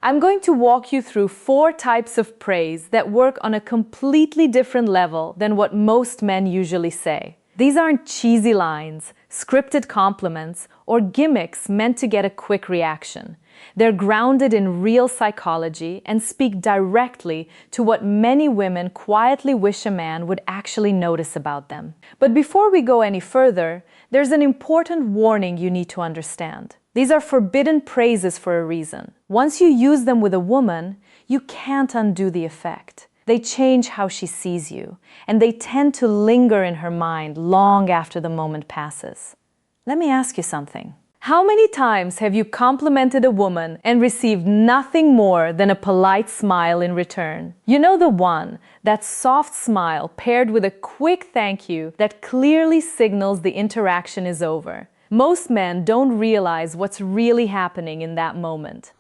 I'm going to walk you through 4 types of praise that work on a completely different level than what most men usually say. These aren't cheesy lines, scripted compliments, or gimmicks meant to get a quick reaction. They're grounded in real psychology and speak directly to what many women quietly wish a man would actually notice about them. But before we go any further, there's an important warning you need to understand. These are forbidden praises for a reason. Once you use them with a woman, you can't undo the effect. They change how she sees you, and they tend to linger in her mind long after the moment passes. Let me ask you something. How many times have you complimented a woman and received nothing more than a polite smile in return? You know the one, that soft smile paired with a quick thank you that clearly signals the interaction is over. Most men don't realize what's really happening in that moment.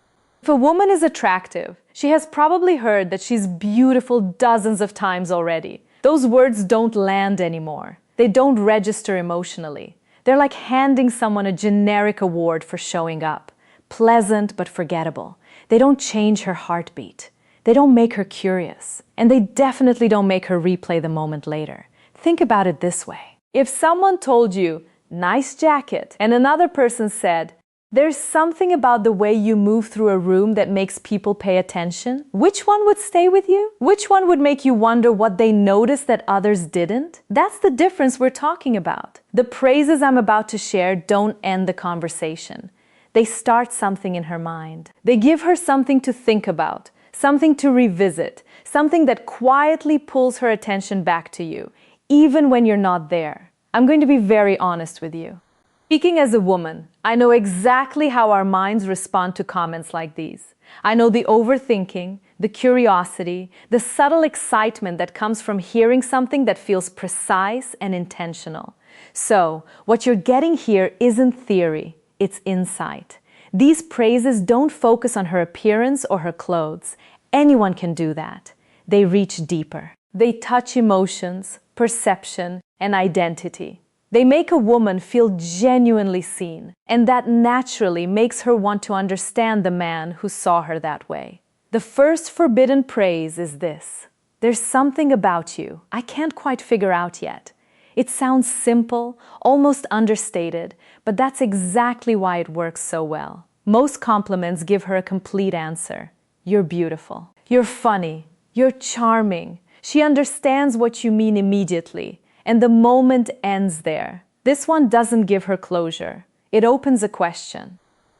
If a woman is attractive, she has probably heard that she's beautiful dozens of times already. Those words don't land anymore. They don't register emotionally. They're like handing someone a generic award for showing up. Pleasant but forgettable. They don't change her heartbeat. They don't make her curious. And they definitely don't make her replay the moment later. Think about it this way. If someone told you, "Nice jacket," and another person said, "There's something about the way you move through a room that makes people pay attention," which one would stay with you? Which one would make you wonder what they noticed that others didn't? That's the difference we're talking about. The praises I'm about to share don't end the conversation. They start something in her mind. They give her something to think about, something to revisit, something that quietly pulls her attention back to you, even when you're not there. I'm going to be very honest with you. Speaking as a woman, I know exactly how our minds respond to comments like these. I know the overthinking, the curiosity, the subtle excitement that comes from hearing something that feels precise and intentional. So, what you're getting here isn't theory, it's insight. These praises don't focus on her appearance or her clothes. Anyone can do that. They reach deeper. They touch emotions, perception, and identity. They make a woman feel genuinely seen, and that naturally makes her want to understand the man who saw her that way. The first forbidden praise is this: "There's something about you I can't quite figure out yet." It sounds simple, almost understated, but that's exactly why it works so well. Most compliments give her a complete answer. You're beautiful. You're funny. You're charming. She understands what you mean immediately. And the moment ends there. This one doesn't give her closure. It opens a question.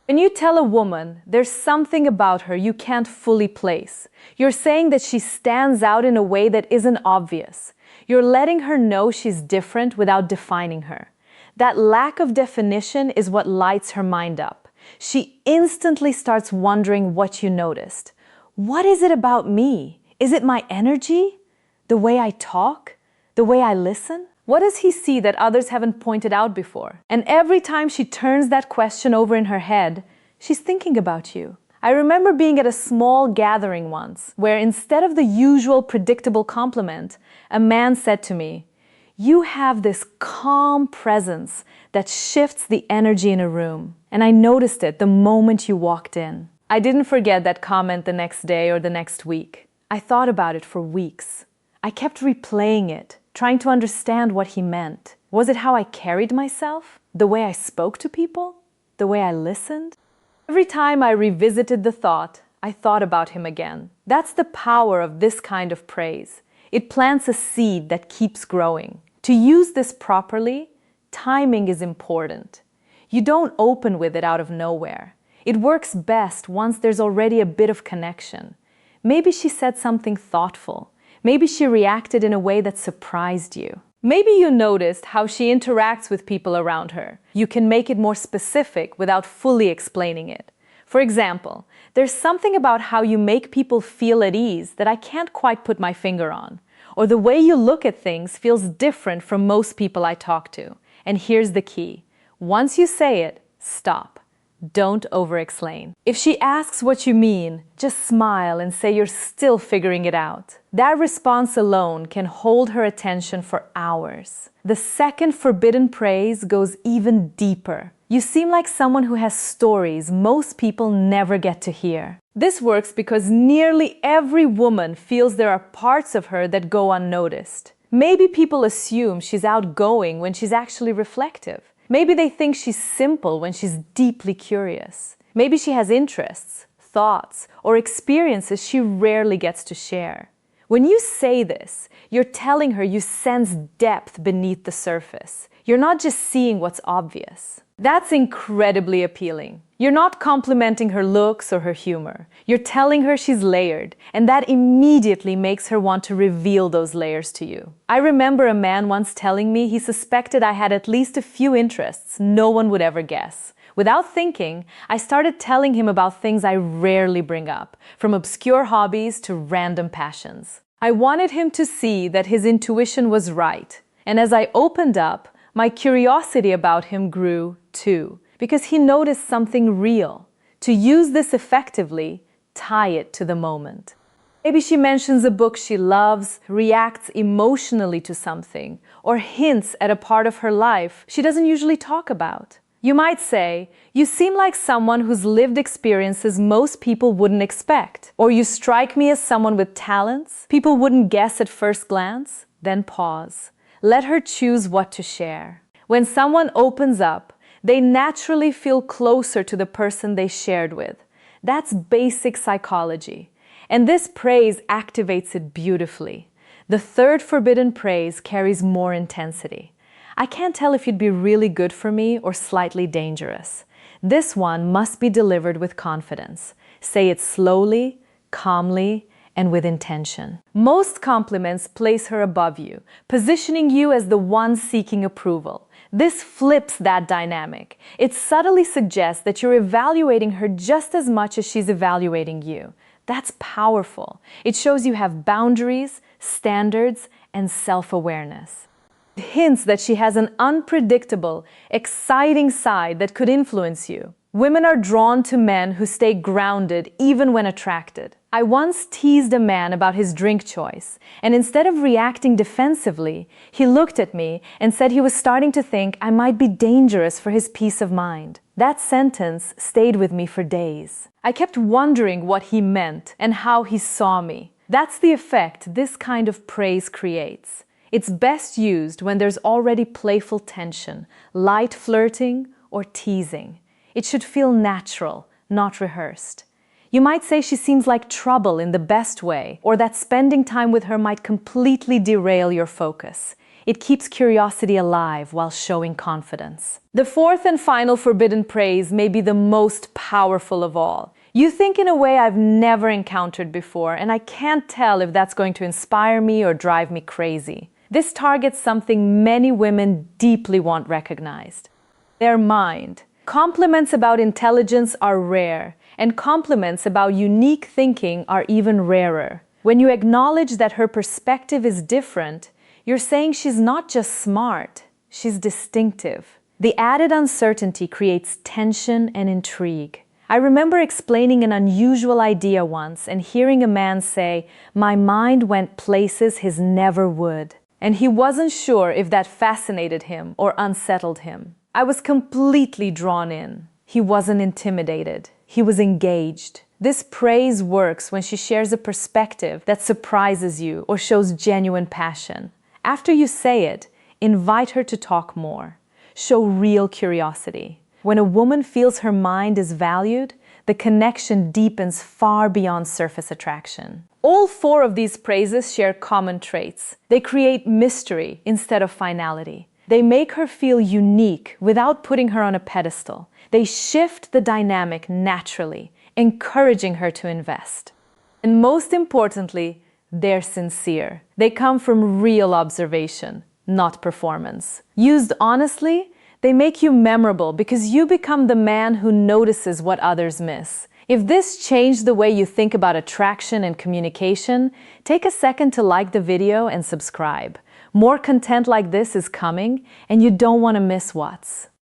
When you tell a woman there's something about her you can't fully place, you're saying that she stands out in a way that isn't obvious. You're letting her know she's different without defining her. That lack of definition is what lights her mind up. She instantly starts wondering what you noticed. What is it about me? Is it my energy? The way I talk? The way I listen? What does he see that others haven't pointed out before? And every time she turns that question over in her head, she's thinking about you. I remember being at a small gathering once, where instead of the usual predictable compliment, a man said to me, "You have this calm presence that shifts the energy in a room." And I noticed it the moment you walked in. I didn't forget that comment the next day or the next week. I thought about it for weeks. I kept replaying it, trying to understand what he meant. Was it how I carried myself? The way I spoke to people? The way I listened? Every time I revisited the thought, I thought about him again. That's the power of this kind of praise. It plants a seed that keeps growing. To use this properly, timing is important. You don't open with it out of nowhere. It works best once there's already a bit of connection. Maybe she said something thoughtful. Maybe she reacted in a way that surprised you. Maybe you noticed how she interacts with people around her. You can make it more specific without fully explaining it. For example, there's something about how you make people feel at ease that I can't quite put my finger on. Or the way you look at things feels different from most people I talk to. And here's the key. Once you say it, stop. Don't over-explain. If she asks what you mean, just smile and say you're still figuring it out. That response alone can hold her attention for hours. The second forbidden praise goes even deeper. You seem like someone who has stories most people never get to hear. This works because nearly every woman feels there are parts of her that go unnoticed. Maybe people assume she's outgoing when she's actually reflective. Maybe they think she's simple when she's deeply curious. Maybe she has interests, thoughts, or experiences she rarely gets to share. When you say this, you're telling her you sense depth beneath the surface. You're not just seeing what's obvious. That's incredibly appealing. You're not complimenting her looks or her humor. You're telling her she's layered, and that immediately makes her want to reveal those layers to you. I remember a man once telling me he suspected I had at least a few interests no one would ever guess. Without thinking, I started telling him about things I rarely bring up, from obscure hobbies to random passions. I wanted him to see that his intuition was right, and as I opened up, my curiosity about him grew too, because he noticed something real. To use this effectively, tie it to the moment. Maybe she mentions a book she loves, reacts emotionally to something, or hints at a part of her life she doesn't usually talk about. You might say, "You seem like someone whose lived experiences most people wouldn't expect," or "You strike me as someone with talents people wouldn't guess at first glance." Then pause. Let her choose what to share. When someone opens up, they naturally feel closer to the person they shared with. That's basic psychology. And this praise activates it beautifully. The third forbidden praise carries more intensity. I can't tell if you'd be really good for me or slightly dangerous. This one must be delivered with confidence. Say it slowly, calmly, and with intention. Most compliments place her above you, positioning you as the one seeking approval. This flips that dynamic. It subtly suggests that you're evaluating her just as much as she's evaluating you. That's powerful. It shows you have boundaries, standards, and self-awareness. It hints that she has an unpredictable, exciting side that could influence you. Women are drawn to men who stay grounded even when attracted. I once teased a man about his drink choice, and instead of reacting defensively, he looked at me and said he was starting to think I might be dangerous for his peace of mind. That sentence stayed with me for days. I kept wondering what he meant and how he saw me. That's the effect this kind of praise creates. It's best used when there's already playful tension, light flirting, or teasing. It should feel natural, not rehearsed. You might say she seems like trouble in the best way, or that spending time with her might completely derail your focus. It keeps curiosity alive while showing confidence. The fourth and final forbidden praise may be the most powerful of all. You think in a way I've never encountered before, and I can't tell if that's going to inspire me or drive me crazy. This targets something many women deeply want recognized: their mind. Compliments about intelligence are rare, and compliments about unique thinking are even rarer. When you acknowledge that her perspective is different, you're saying she's not just smart, she's distinctive. The added uncertainty creates tension and intrigue. I remember explaining an unusual idea once and hearing a man say, "My mind went places his never would." And he wasn't sure if that fascinated him or unsettled him. I was completely drawn in. He wasn't intimidated. He was engaged. This praise works when she shares a perspective that surprises you or shows genuine passion. After you say it, invite her to talk more. Show real curiosity. When a woman feels her mind is valued, the connection deepens far beyond surface attraction. All four of these praises share common traits. They create mystery instead of finality. They make her feel unique without putting her on a pedestal. They shift the dynamic naturally, encouraging her to invest. And most importantly, they're sincere. They come from real observation, not performance. Used honestly, they make you memorable because you become the man who notices what others miss. If this changed the way you think about attraction and communication, take a second to like the video and subscribe. More content like this is coming, and you don't want to miss what's